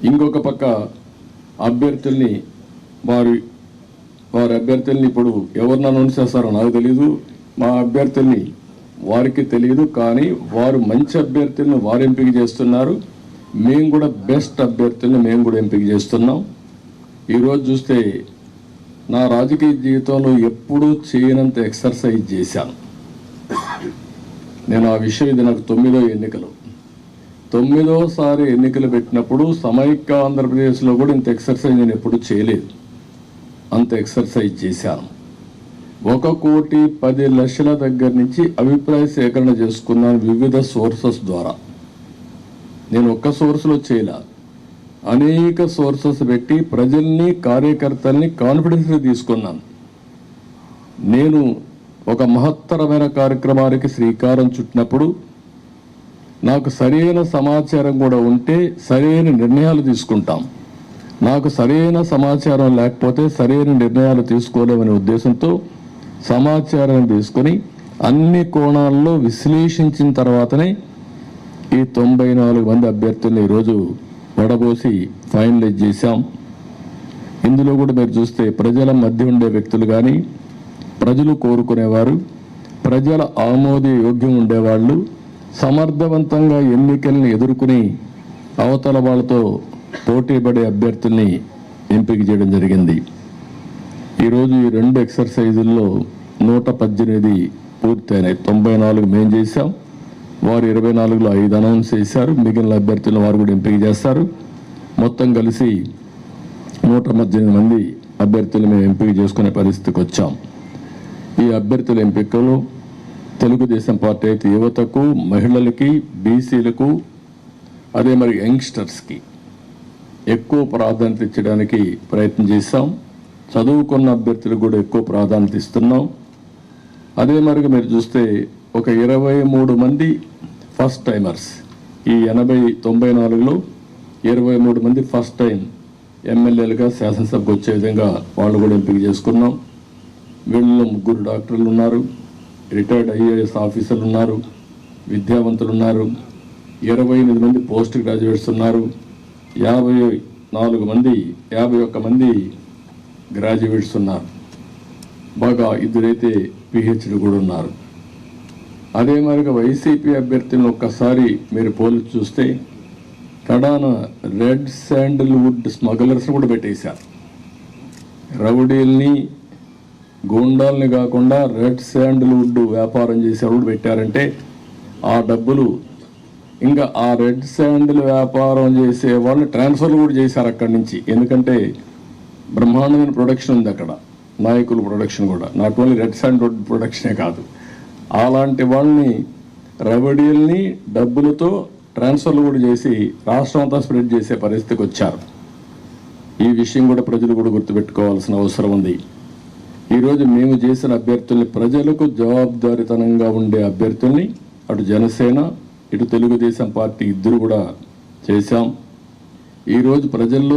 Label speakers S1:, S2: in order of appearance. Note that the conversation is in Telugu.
S1: ఇంకొక పక్క అభ్యర్థుల్ని వారి అభ్యర్థుల్ని ఇప్పుడు ఎవరిని అనౌన్స్ చేస్తారో నాకు తెలియదు, మా అభ్యర్థుల్ని వారికి తెలియదు. కానీ వారు మంచి అభ్యర్థులను వారు ఎంపిక చేస్తున్నారు. మేము కూడా బెస్ట్ అభ్యర్థులను మేము కూడా ఎంపిక చేస్తున్నాం. ఈరోజు చూస్తే నా రాజకీయ జీవితంలో ఎప్పుడూ చేయనంత ఎక్సర్సైజ్ చేశాను నేను. ఆ విషయం ఇది నాకు 9వ ఎన్నికలు, 9వసారి ఎన్నికలు పెట్టినప్పుడు సమైక్య ఆంధ్రప్రదేశ్లో కూడా ఇంత ఎక్సర్సైజ్ నేను ఎప్పుడు చేయలేదు. అంత ఎక్సర్సైజ్ చేశాను. 1,10,00,000 దగ్గర నుంచి అభిప్రాయ సేకరణ చేసుకున్నాను వివిధ సోర్సెస్ ద్వారా. నేను ఒక్క సోర్స్లో చేయలే, అనేక సోర్సెస్ పెట్టి ప్రజల్ని కార్యకర్తల్ని కాన్ఫిడెన్స్గా తీసుకున్నాను. నేను ఒక మహత్తరమైన కార్యక్రమానికి శ్రీకారం చుట్టినప్పుడు నాకు సరైన సమాచారం కూడా ఉంటే సరైన నిర్ణయాలు తీసుకుంటాం. నాకు సరైన సమాచారం లేకపోతే సరైన నిర్ణయాలు తీసుకోలేమనే ఉద్దేశంతో సమాచారం తీసుకొని అన్ని కోణాల్లో విశ్లేషించిన తర్వాతనే ఈ 94 మంది అభ్యర్థుల్ని ఈరోజు వడబోసి ఫైనలైజ్ చేశాం. ఇందులో కూడా మీరు చూస్తే ప్రజల మధ్య ఉండే వ్యక్తులు కానీ, ప్రజలు కోరుకునేవారు, ప్రజల ఆమోదయోగ్యం ఉండేవాళ్ళు, సమర్థవంతంగా ఎన్నికల్ని ఎదుర్కొని అవతల వాళ్ళతో పోటీపడే అభ్యర్థుల్ని ఎంపిక చేయడం జరిగింది. ఈరోజు ఈ 2 ఎక్సర్సైజుల్లో 118 పూర్తయినాయి. 94 మేము చేశాం, వారు 24లో 5 అనౌన్స్ చేశారు. మిగిలిన అభ్యర్థులను వారు కూడా ఎంపిక చేస్తారు. మొత్తం కలిసి 118 మంది అభ్యర్థులు మేము ఎంపిక చేసుకునే పరిస్థితికి వచ్చాం. ఈ అభ్యర్థుల ఎంపికలో తెలుగుదేశం పార్టీ అయితే యువతకు, మహిళలకి, బీసీలకు, అదే మరి యంగ్స్టర్స్కి ఎక్కువ ప్రాధాన్యత ఇచ్చడానికి ప్రయత్నం చేశాం. చదువుకున్న అభ్యర్థులకు కూడా ఎక్కువ ప్రాధాన్యత ఇస్తున్నాం. అదే మరిగా మీరు చూస్తే ఒక 23 మంది ఫస్ట్ టైమర్స్, ఈ 94లో 23 మంది ఫస్ట్ టైం ఎమ్మెల్యేలుగా శాసనసభకు వచ్చే విధంగా వాళ్ళు కూడా ఎంపిక చేసుకున్నాం. వీళ్ళలో 3 డాక్టర్లు ఉన్నారు, రిటైర్డ్ ఐఏఎస్ ఆఫీసర్లు ఉన్నారు, విద్యావంతులు ఉన్నారు, 28 మంది పోస్ట్ గ్రాడ్యుయేట్స్ ఉన్నారు, 51 మంది గ్రాడ్యుయేట్స్ ఉన్నారు. బాగా 2 అయితే పిహెచ్డి కూడా ఉన్నారు. అదే మరిగా వైసీపీ అభ్యర్థులను ఒక్కసారి మీరు పోల్చి చూస్తే కడాన రెడ్ శాండిల్వుడ్ స్మగ్లర్స్ కూడా పెట్టేశారు. రౌడీల్ని, గూండాల్ని కాకుండా రెడ్ శాండిల్వుడ్ వ్యాపారం చేసేవాళ్ళు పెట్టారంటే ఆ డబ్బులు ఇంకా ఆ రెడ్ శాండిల్ వ్యాపారం చేసే వాళ్ళు ట్రాన్స్ఫర్లు కూడా చేశారు అక్కడి నుంచి. ఎందుకంటే బ్రహ్మాండమైన ప్రొడక్షన్ ఉంది అక్కడ, నాయకుల ప్రొడక్షన్ కూడా, నాట్ ఓన్లీ రెడ్ శాండిల్వుడ్ ప్రొడక్షనే కాదు. అలాంటి వాళ్ళని రౌడీల్ని డబ్బులతో ట్రాన్స్ఫర్లు కూడా చేసి రాష్ట్రం అంతా స్ప్రెడ్ చేసే పరిస్థితికి వచ్చారు. ఈ విషయం కూడా ప్రజలు కూడా గుర్తుపెట్టుకోవాల్సిన అవసరం ఉంది. ఈరోజు మేము చేసిన అభ్యర్థుల్ని, ప్రజలకు జవాబుదారీతనంగా ఉండే అభ్యర్థుల్ని అటు జనసేన ఇటు తెలుగుదేశం పార్టీ ఇద్దరు కూడా చేశాం. ఈరోజు ప్రజల్లో